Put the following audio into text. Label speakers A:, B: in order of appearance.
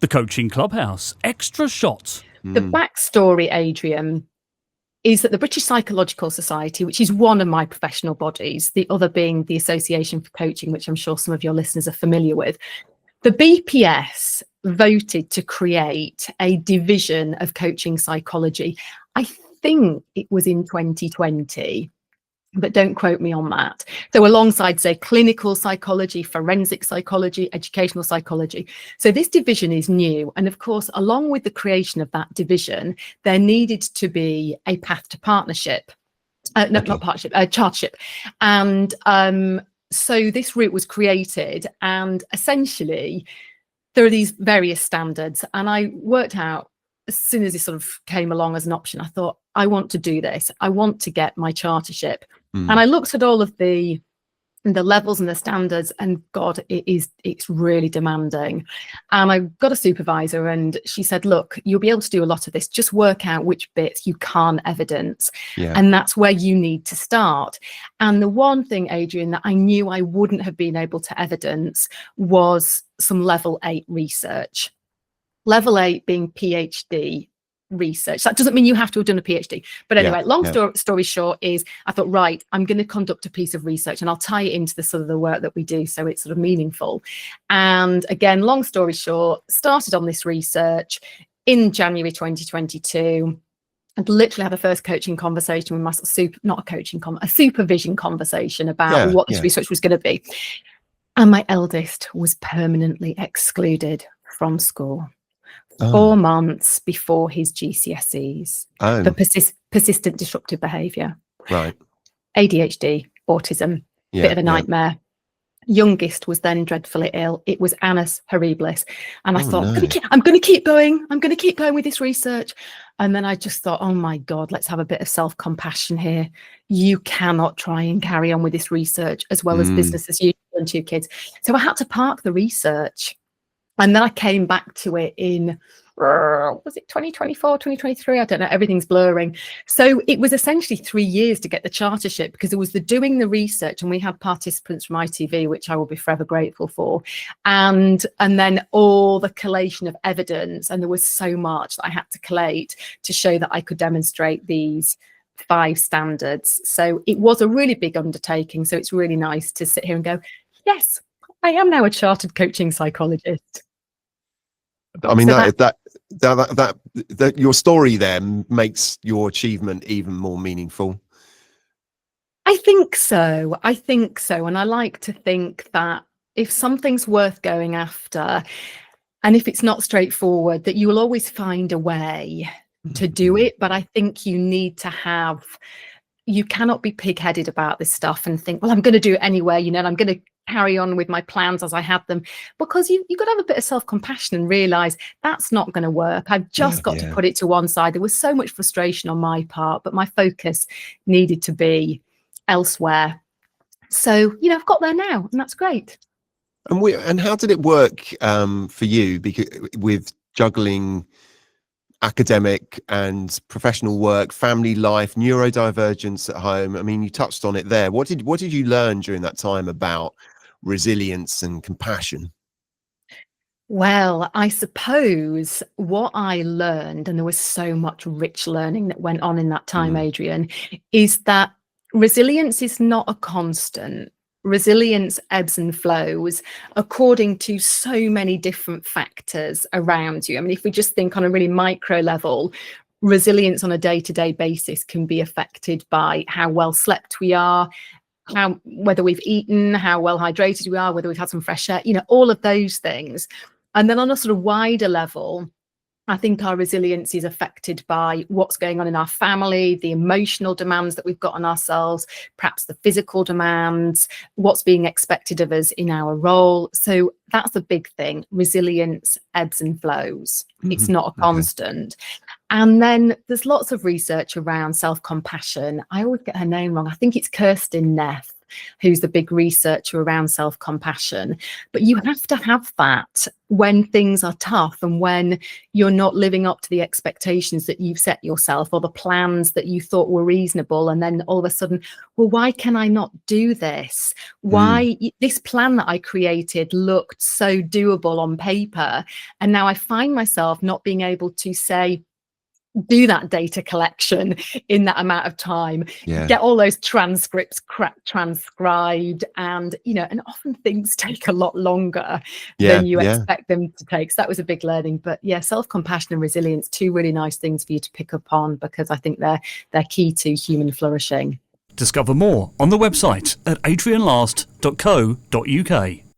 A: The Coaching Clubhouse Extra Shot.
B: The backstory, Adrian, is that the British Psychological Society, which is one of my professional bodies, the other being the Association for Coaching, which I'm sure some of your listeners are familiar with, the BPS voted to create a division of coaching psychology. I think it was in 2020. But don't quote me on that. So alongside, say, clinical psychology, forensic psychology, educational psychology. So this division is new. And of course, along with the creation of that division, there needed to be a path to partnership. Not partnership, chartership. And so this route was created. And essentially, there are these various standards. And I worked out, as soon as this sort of came along as an option, I thought, I want to do this. I want to get my chartership. And I looked at all of the levels and the standards, and God, it's really demanding. And I got a supervisor, and she said, look, you'll be able to do a lot of this. Just work out which bits you can't evidence. Yeah. And that's where you need to start. And the one thing, Adrian, that I knew I wouldn't have been able to evidence was some level 8 research. Level 8 being PhD research. That doesn't mean you have to have done a PhD. But anyway, story short is I thought, right, I'm going to conduct a piece of research and I'll tie it into the sort of the work that we do so it's sort of meaningful. And again, long story short, started on this research in January 2022. I'd literally had a first coaching conversation with my a supervision conversation about what this research was going to be. And my eldest was permanently excluded from school. 4 months before his GCSEs for persistent disruptive behaviour. Right. ADHD, autism, bit of a nightmare. Youngest was then dreadfully ill. It was annus horribilis. And I thought, I'm going to keep going. I'm going to keep going with this research. And then I just thought, oh my God, let's have a bit of self-compassion here. You cannot try and carry on with this research as well as business as usual and 2 kids. So I had to park the research. And then I came back to it in, was it 2024, 2023? I don't know. Everything's blurring. So it was essentially 3 years to get the chartership because it was the doing the research, and we had participants from ITV, which I will be forever grateful for. And then all the collation of evidence. And there was so much that I had to collate to show that I could demonstrate these 5 standards. So it was a really big undertaking. So it's really nice to sit here and go, yes, I am now a chartered coaching psychologist.
C: I mean, so that your story there makes your achievement even more meaningful.
B: I think so. And I like to think that if something's worth going after, and if it's not straightforward, that you will always find a way to do it. But I think you cannot be pig-headed about this stuff and think, well, I'm going to do it anyway, and I'm going to carry on with my plans as I had them, because you've got to have a bit of self-compassion and realize that's not going to work. I've just got to put it to one side. There was so much frustration on my part, but my focus needed to be elsewhere. So, I've got there now, and that's great.
C: And how did it work for you? Because with juggling academic and professional work, family life, neurodivergence at home. I mean, you touched on it there. What did you learn during that time about resilience and compassion?
B: Well, I suppose what I learned, and there was so much rich learning that went on in that time, Adrian, is that resilience is not a constant. Resilience ebbs and flows according to so many different factors around you. I mean, if we just think on a really micro level, resilience on a day-to-day basis can be affected by how well slept we are, whether we've eaten, how well hydrated we are, whether we've had some fresh air, all of those things. And then on a sort of wider level, I think our resilience is affected by what's going on in our family, the emotional demands that we've got on ourselves, perhaps the physical demands, what's being expected of us in our role. So that's a big thing. Resilience ebbs and flows. It's not a constant. And then there's lots of research around self-compassion. I always get her name wrong. I think it's Kirsten Neff. who's the big researcher around self-compassion. But you have to have that when things are tough and when you're not living up to the expectations that you've set yourself or the plans that you thought were reasonable. And then all of a sudden, well, why can I not do this? Why this plan that I created looked so doable on paper, and now I find myself not being able to say, do that data collection in that amount of time, get all those transcripts transcribed, and and often things take a lot longer than you expect them to take. So that was a big learning. But self-compassion and resilience, two really nice things for you to pick up on, because I think they're key to human flourishing.
A: Discover more on the website at adrianlast.co.uk.